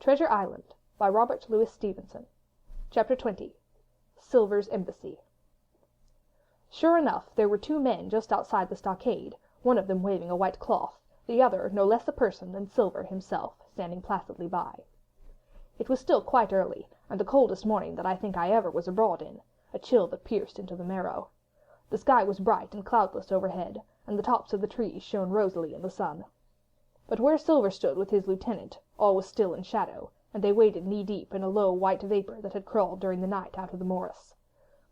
Treasure Island by Robert Louis Stevenson. Chapter 20. Silver's Embassy. Sure enough, there were two men just outside the stockade, one of them waving a white cloth, the other no less a person than Silver himself, standing placidly by. It was still quite early, and the coldest morning that I think I ever was abroad in, a chill that pierced into the marrow. The sky was bright and cloudless overhead, and the tops of the trees shone rosily in the sun. But where Silver stood with his lieutenant, all was still in shadow, and they waded knee-deep in a low white vapour that had crawled during the night out of the morass.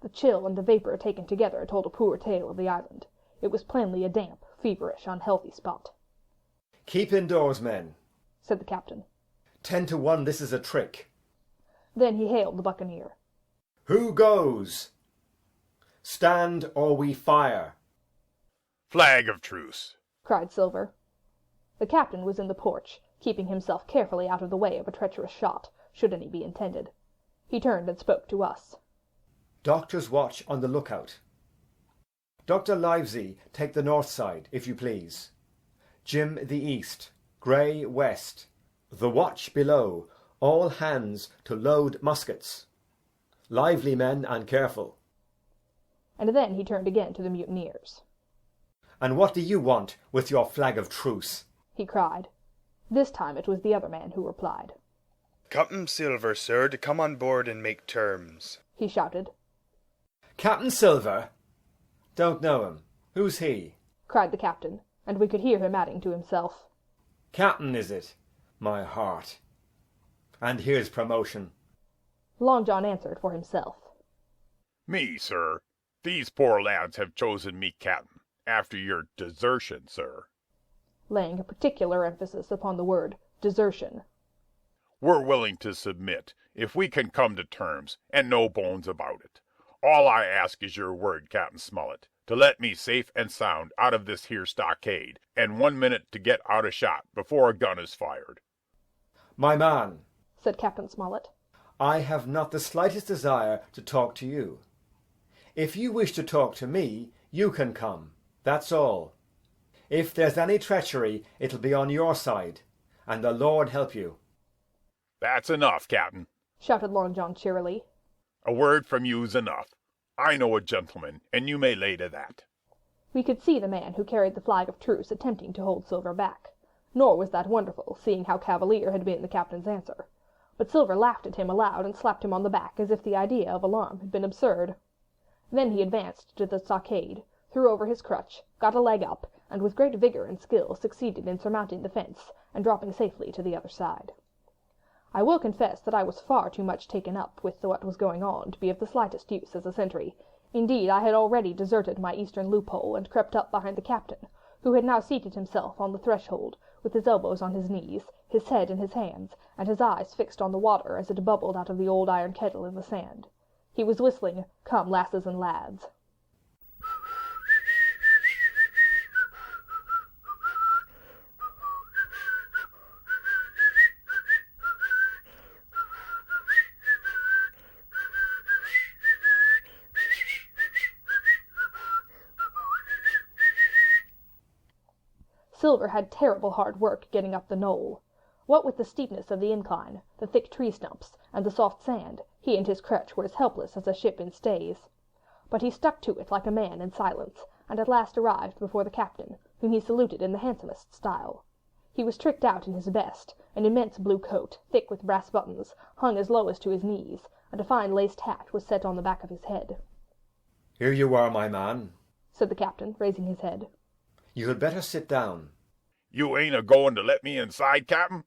The chill and the vapour taken together told a poor tale of the island. It was plainly a damp, feverish, unhealthy spot. "Keep indoors, men," said the captain. 10 to 1 this is a trick. Then he hailed the buccaneer. "Who goes? Stand or we fire." "Flag of truce," cried Silver. The captain was in the porch, keeping himself carefully out of the way of a treacherous shot, should any be intended. He turned and spoke to us. "Doctor's watch on the lookout. Dr. Livesey take the north side, if you please. Jim the east, Grey west. The watch below, all hands to load muskets. Lively, men, and careful." And then he turned again to the mutineers. "And what do you want with your flag of truce?" he cried. This time it was the other man who replied. "Captain Silver, sir, to come on board and make terms," he shouted. "Captain Silver? Don't know him. Who's he?" cried the captain, and we could hear him adding to himself. "Captain, is it? My heart. And here's promotion." Long John answered for himself. "Me, sir. These poor lads have chosen me captain, after your desertion, sir." Laying a particular emphasis upon the word desertion. "We're willing to submit, if we can come to terms, and no bones about it. All I ask is your word, Captain Smollett, to let me safe and sound out of this here stockade, and 1 minute to get out of shot before a gun is fired." "My man," said Captain Smollett, "I have not the slightest desire to talk to you. If you wish to talk to me, you can come. That's all. If there's any treachery, it'll be on your side, and the Lord help you." "That's enough, Captain," shouted Long John cheerily. "A word from you's enough. I know a gentleman, and you may lay to that." We could see the man who carried the flag of truce attempting to hold Silver back. Nor was that wonderful, seeing how cavalier had been the captain's answer. But Silver laughed at him aloud and slapped him on the back as if the idea of alarm had been absurd. Then he advanced to the stockade, threw over his crutch, got a leg up, and with great vigour and skill succeeded in surmounting the fence and dropping safely to the other side. I will confess that I was far too much taken up with what was going on to be of the slightest use as a sentry. Indeed, I had already deserted my eastern loophole and crept up behind the captain, who had now seated himself on the threshold, with his elbows on his knees, his head in his hands, and his eyes fixed on the water as it bubbled out of the old iron kettle in the sand. He was whistling "Come, Lasses and Lads." Silver had terrible hard work getting up the knoll. What with the steepness of the incline, the thick tree stumps, and the soft sand, he and his crutch were as helpless as a ship in stays. But he stuck to it like a man in silence, and at last arrived before the captain, whom he saluted in the handsomest style. He was tricked out in his best, an immense blue coat, thick with brass buttons, hung as low as to his knees, and a fine laced hat was set on the back of his head. "Here you are, my man," said the captain, raising his head. "You had better sit down." "You ain't a-going to let me inside, Captain?"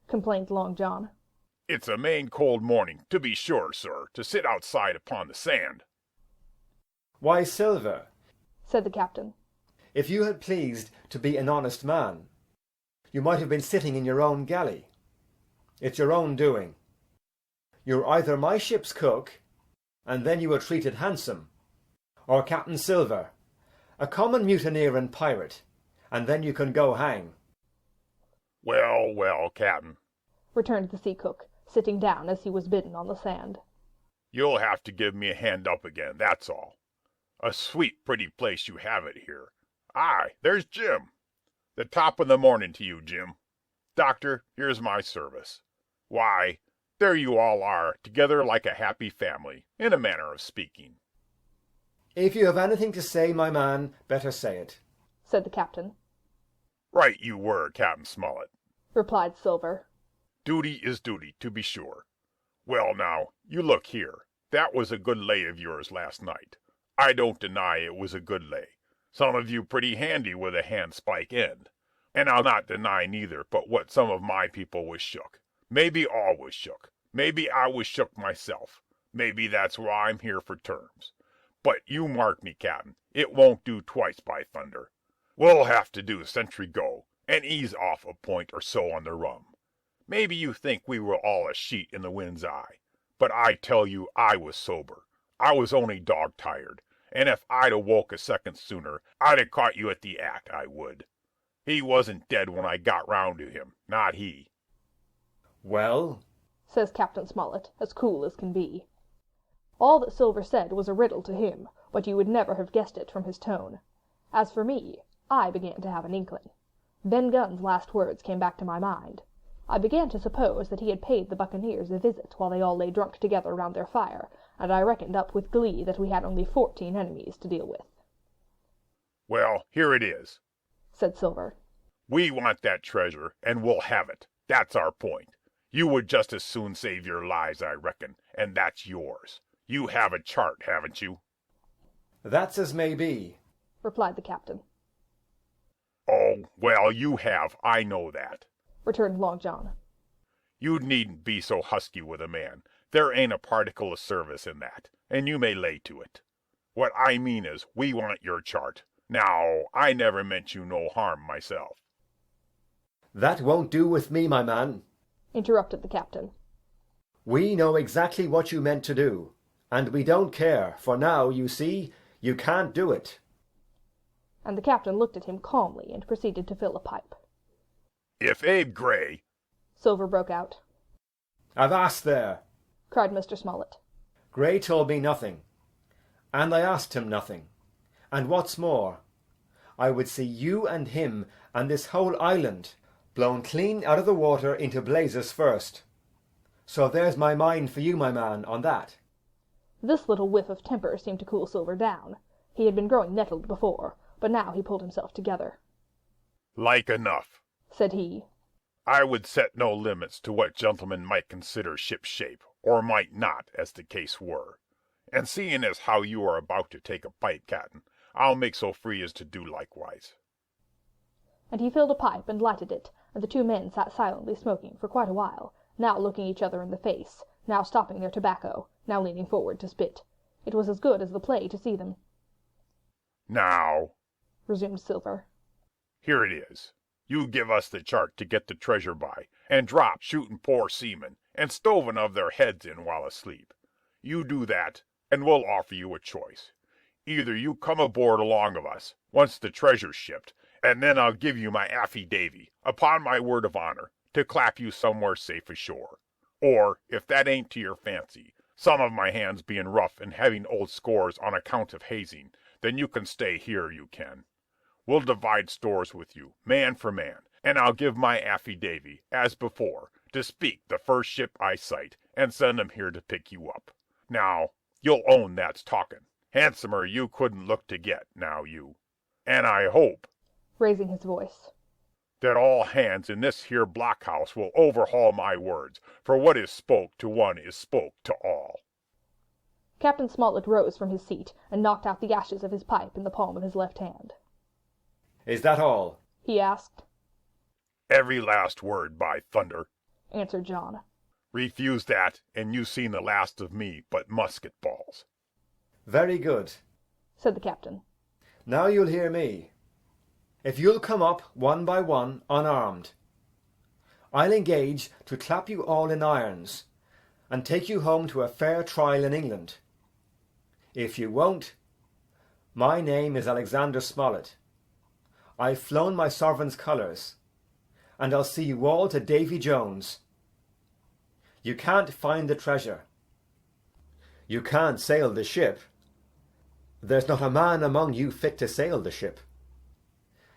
complained Long John. "It's a main cold morning, to be sure, sir, to sit outside upon the sand." "Why, Silver," said the captain, "if you had pleased to be an honest man, you might have been sitting in your own galley. It's your own doing. You're either my ship's cook, and then you were treated handsome, or Captain Silver, a common mutineer and pirate, and then you can go hang." "Well, well, Captain," returned the sea cook, sitting down as he was bidden on the sand. "You'll have to give me a hand up again, that's all. A sweet, pretty place you have it here. Aye, there's Jim. The top of the morning to you, Jim. Doctor, here's my service. Why, there you all are, together like a happy family, in a manner of speaking. If you have anything to say, my man, better say it, said the captain. Right you were, Captain Smollett, replied Silver. Duty is duty, to be sure. Well now, you look here. That was a good lay of yours last night. I don't deny it was a good lay. Some of you pretty handy with a handspike end. And I'll not deny neither but what some of my people was shook. Maybe all was shook. Maybe I was shook myself. Maybe that's why I'm here for terms. But you mark me, Captain, it won't do twice, by thunder. We'll have to do sentry go, and ease off a point or so on the rum. Maybe you think we were all a sheet in the wind's eye, but I tell you I was sober. I was only dog-tired, and if I'd awoke a second sooner, I'd have caught you at the act, I would. He wasn't dead when I got round to him, not he. Well, says Captain Smollett, as cool as can be. All that Silver said was a riddle to him, but you would never have guessed it from his tone. As for me, I began to have an inkling. Ben Gunn's last words came back to my mind. I began to suppose that he had paid the buccaneers a visit while they all lay drunk together round their fire, and I reckoned up with glee that we had only 14 enemies to deal with. Well, here it is, said Silver. We want that treasure, and we'll have it. That's our point. You would just as soon save your lives, I reckon, and that's yours. You have a chart, haven't you? That's as may be, replied the captain. Oh, well, you have, I know that, returned Long John. You needn't be so husky with a man. There ain't a particle of service in that, and you may lay to it. What I mean is, we want your chart. Now, I never meant you no harm myself. That won't do with me, my man, interrupted the captain. We know exactly what you meant to do, and we don't care, for now, you see, you can't do it. And the captain looked at him calmly and proceeded to fill a pipe. If Abe Gray, Silver broke out. Avast there, cried Mr. Smollett. Gray told me nothing, and I asked him nothing. And what's more, I would see you and him and this whole island blown clean out of the water into blazes first. So there's my mind for you, my man, on that. This little whiff of temper seemed to cool Silver down. He had been growing nettled before, but now he pulled himself together. Like enough, said he. I would set no limits to what gentlemen might consider ship-shape, or might not, as the case were. And seeing as how you are about to take a pipe, Captain, I'll make so free as to do likewise. And he filled a pipe and lighted it, and the two men sat silently smoking for quite a while, now looking each other in the face, now stopping their tobacco, now leaning forward to spit. It was as good as the play to see them. Now, resumed Silver, here it is. You give us the chart to get the treasure by, and drop shooting poor seamen, and stoving of their heads in while asleep. You do that, and we'll offer you a choice. Either you come aboard along of us, once the treasure's shipped, and then I'll give you my affy-davy, upon my word of honor, to clap you somewhere safe ashore. Or, if that ain't to your fancy, some of my hands being rough and having old scores on account of hazing, then you can stay here, you can. We'll divide stores with you, man for man, and I'll give my affy-davy, as before, to speak the first ship I sight, and send 'em here to pick you up. Now, you'll own that's talkin'. Handsomer you couldn't look to get, now you. And I hope, raising his voice, that all hands in this here blockhouse will overhaul my words, for what is spoke to one is spoke to all. Captain Smollett rose from his seat and knocked out the ashes of his pipe in the palm of his left hand. Is that all? he asked. Every last word, by thunder, answered John. Refuse that, and you seen the last of me but musket balls. Very good, said the captain. Now you'll hear me. If you'll come up one by one, unarmed, I'll engage to clap you all in irons, and take you home to a fair trial in England. If you won't, my name is Alexander Smollett. I've flown my sovereign's colours, and I'll see you all to Davy Jones. You can't find the treasure. You can't sail the ship. There's not a man among you fit to sail the ship.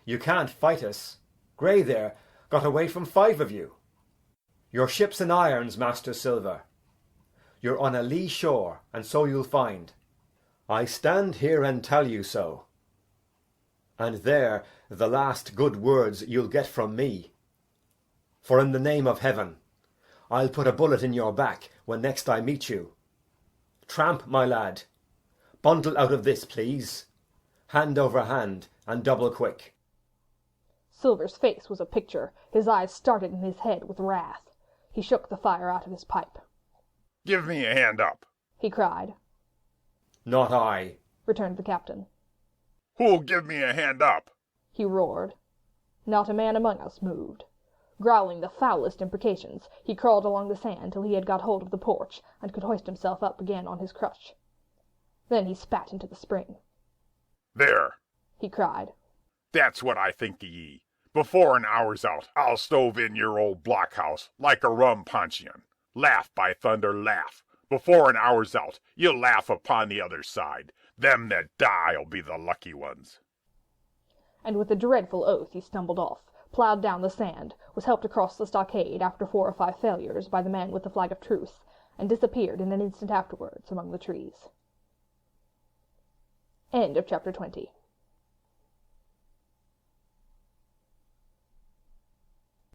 You can't fight us. Grey there got away from 5 of you. Your ship's in irons, Master Silver. You're on a lee shore, and so you'll find. I stand here and tell you so. And they're the last good words you'll get from me. For in the name of heaven, I'll put a bullet in your back when next I meet you. Tramp, my lad, bundle out of this, please. Hand over hand, and double quick. Silver's face was a picture. His eyes started in his head with wrath. He shook the fire out of his pipe. Give me a hand up, he cried. Not I, returned the captain. Who'll give me a hand up? He roared. Not a man among us moved. Growling the foulest imprecations, he crawled along the sand till he had got hold of the porch and could hoist himself up again on his crutch. Then he spat into the spring. There, he cried. That's what I think of ye. Before an hour's out, I'll stove in your old blockhouse like a rum puncheon. Laugh, by thunder, laugh. Before an hour's out, you'll laugh upon the other side. Them that die'll be the lucky ones. And with a dreadful oath he stumbled off, ploughed down the sand, was helped across the stockade after 4 or 5 failures by the man with the flag of truce, and disappeared in an instant afterwards among the trees. End of chapter 20.